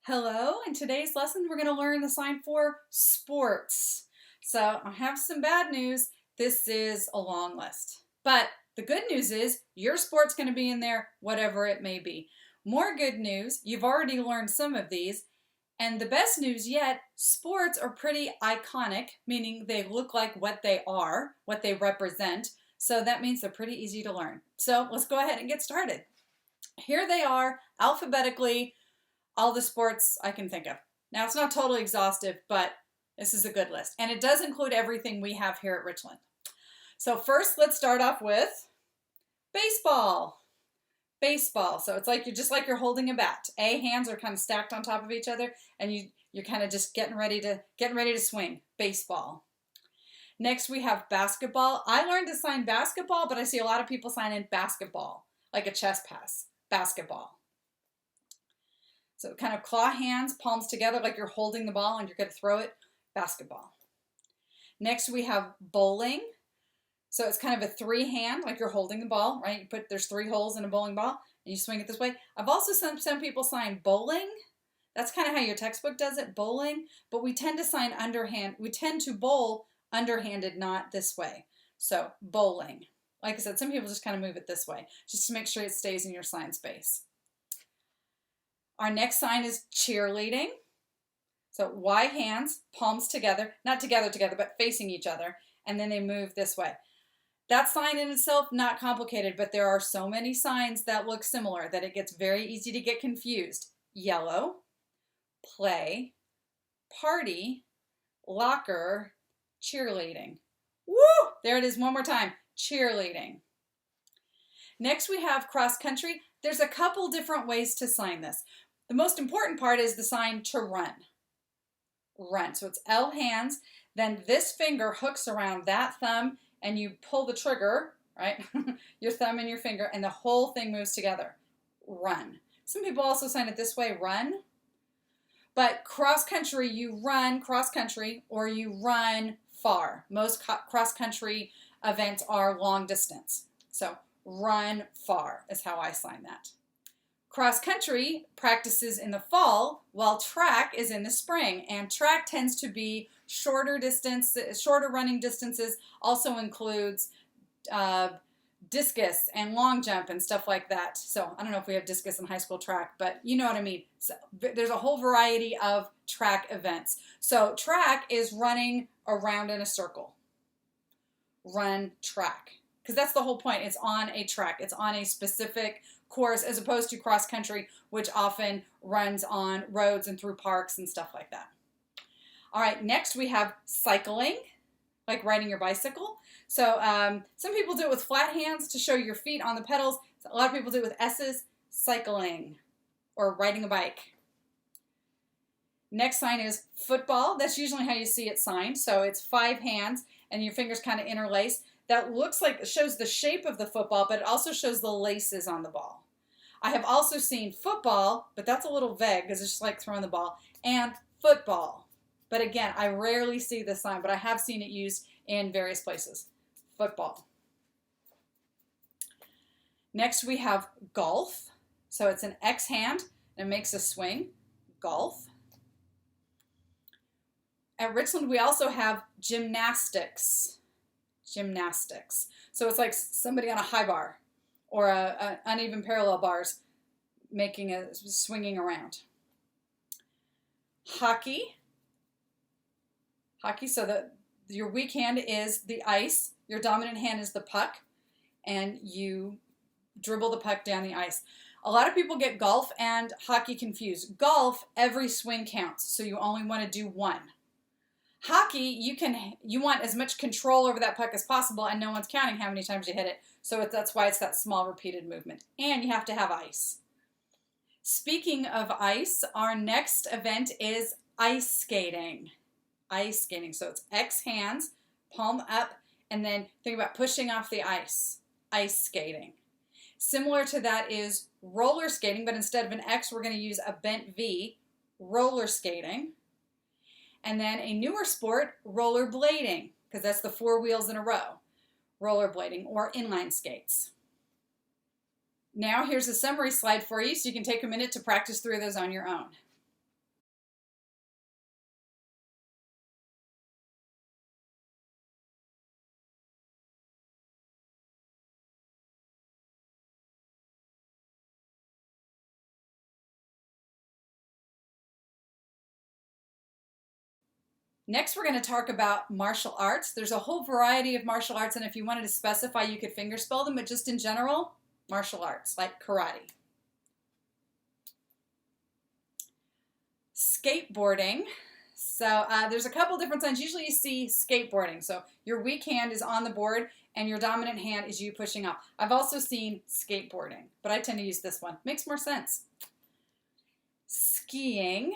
Hello, in today's lesson we're going to learn the sign for sports. So I have some bad news. This is a long list. But the good news is your sport's going to be in there, whatever it may be. More good news, you've already learned some of these. And the best news yet, sports are pretty iconic, meaning they look like what they are, what they represent. So that means they're pretty easy to learn. So let's go ahead and get started. Here they are alphabetically, all the sports I can think of. Now, it's not totally exhaustive, but this is a good list. And it does include everything we have here at Richland. So first, let's start off with baseball. Baseball. So it's like you're holding a bat. Hands are kind of stacked on top of each other, and you're kind of just getting ready to swing. Baseball. Next, we have basketball. I learned to sign basketball, but I see a lot of people sign in basketball, like a chess pass. Basketball. So kind of claw hands, palms together like you're holding the ball and you're going to throw it. Basketball. Next we have bowling. So it's kind of a three hand, like you're holding the ball, right? There's 3 holes in a bowling ball and you swing it this way. I've also seen some people sign bowling. That's kind of how your textbook does it, bowling. But we tend to sign underhand. We tend to bowl underhanded, not this way. So bowling. Like I said, some people just kind of move it this way, just to make sure it stays in your sign space. Our next sign is cheerleading. So wide hands, palms together, not together, but facing each other, and then they move this way. That sign in itself, not complicated, but there are so many signs that look similar that it gets very easy to get confused. Yellow, play, party, locker, cheerleading. Woo! There it is one more time, cheerleading. Next we have cross country. There's a couple different ways to sign this. The most important part is the sign to run. Run. So it's L hands. Then this finger hooks around that thumb and you pull the trigger, right? Your thumb and your finger, and the whole thing moves together. Run. Some people also sign it this way, run. But cross country, you run cross country or you run far. Most cross country events are long distance. So run far is how I sign that. Cross country practices in the fall, while track is in the spring. And track tends to be shorter running distances, also includes discus and long jump and stuff like that. So I don't know if we have discus in high school track, but you know what I mean. So there's a whole variety of track events. So track is running around in a circle. Run track. Because that's the whole point. It's on a track. It's on a specific course as opposed to cross country, which often runs on roads and through parks and stuff like that. All right, next we have cycling, like riding your bicycle. So some people do it with flat hands to show your feet on the pedals. A lot of people do it with S's, cycling, or riding a bike. Next sign is football. That's usually how you see it signed. So it's 5 hands and your fingers kind of interlace. That looks like it shows the shape of the football, but it also shows the laces on the ball. I have also seen football, but that's a little vague because it's just like throwing the ball, and football. But again, I rarely see this sign, but I have seen it used in various places. Football. Next we have golf. So it's an X hand and it makes a swing. Golf. At Richland we also have gymnastics. Gymnastics. So it's like somebody on a high bar or a uneven parallel bars swinging around. Hockey. Hockey, so your weak hand is the ice, your dominant hand is the puck, and you dribble the puck down the ice. A lot of people get golf and hockey confused. Golf, every swing counts, so you only want to do 1. Hockey, you want as much control over that puck as possible, and no one's counting how many times you hit it. So that's why it's that small repeated movement. And you have to have ice. Speaking of ice, our next event is ice skating. Ice skating. So it's X hands, palm up, and then think about pushing off the ice. Ice skating. Similar to that is roller skating, but instead of an X, we're going to use a bent V. Roller skating. And then a newer sport, rollerblading, because that's the 4 wheels in a row. Rollerblading or inline skates. Now here's a summary slide for you so you can take a minute to practice through those on your own. Next, we're going to talk about martial arts. There's a whole variety of martial arts, and if you wanted to specify, you could finger spell them, but just in general, martial arts, like karate. Skateboarding. So there's a couple different signs. Usually you see skateboarding. So your weak hand is on the board and your dominant hand is you pushing up. I've also seen skateboarding, but I tend to use this one. Makes more sense. Skiing.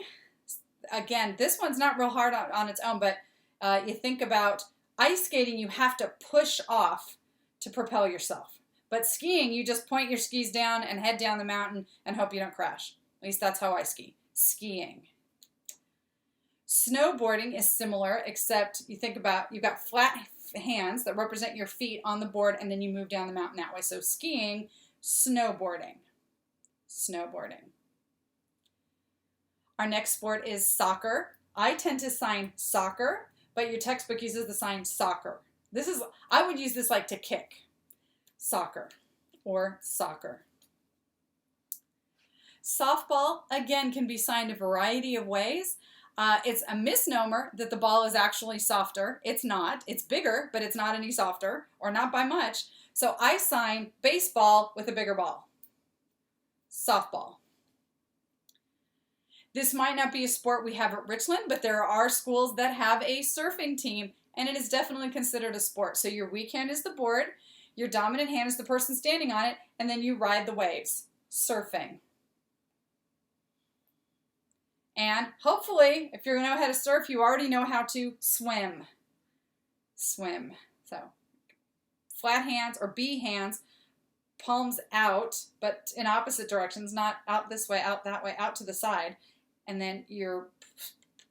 Again, this one's not real hard on its own, but you think about ice skating, you have to push off to propel yourself. But skiing, you just point your skis down and head down the mountain and hope you don't crash. At least that's how I ski. Skiing. Snowboarding is similar, except you think about, you've got flat hands that represent your feet on the board, and then you move down the mountain that way. So skiing, snowboarding. Snowboarding. Our next sport is soccer. I tend to sign soccer, but your textbook uses the sign soccer. I would use this like to kick. Soccer or soccer. Softball, again, can be signed a variety of ways. It's a misnomer that the ball is actually softer. It's not. It's bigger, but it's not any softer, or not by much. So I sign baseball with a bigger ball. Softball. This might not be a sport we have at Richland, but there are schools that have a surfing team, and it is definitely considered a sport. So your weak hand is the board, your dominant hand is the person standing on it, and then you ride the waves. Surfing. And hopefully, if you're going to know how to surf, you already know how to swim. Swim. So flat hands or B hands, palms out, but in opposite directions, not out this way, out that way, out to the side. And then you're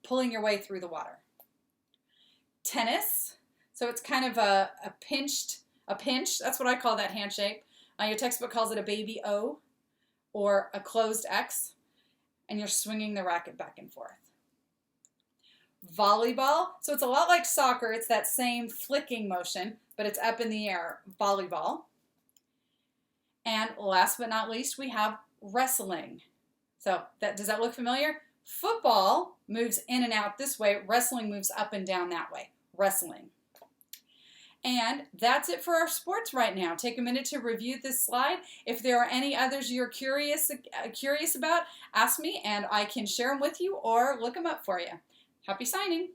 pulling your way through the water. Tennis. So it's kind of a pinch. That's what I call that hand shape. Your textbook calls it a baby O or a closed X. And you're swinging the racket back and forth. Volleyball. So it's a lot like soccer. It's that same flicking motion, but it's up in the air. Volleyball. And last but not least, we have wrestling. So does that look familiar? Football moves in and out this way. Wrestling moves up and down that way. Wrestling. And that's it for our sports right now. Take a minute to review this slide. If there are any others you're curious about, ask me and I can share them with you or look them up for you. Happy signing!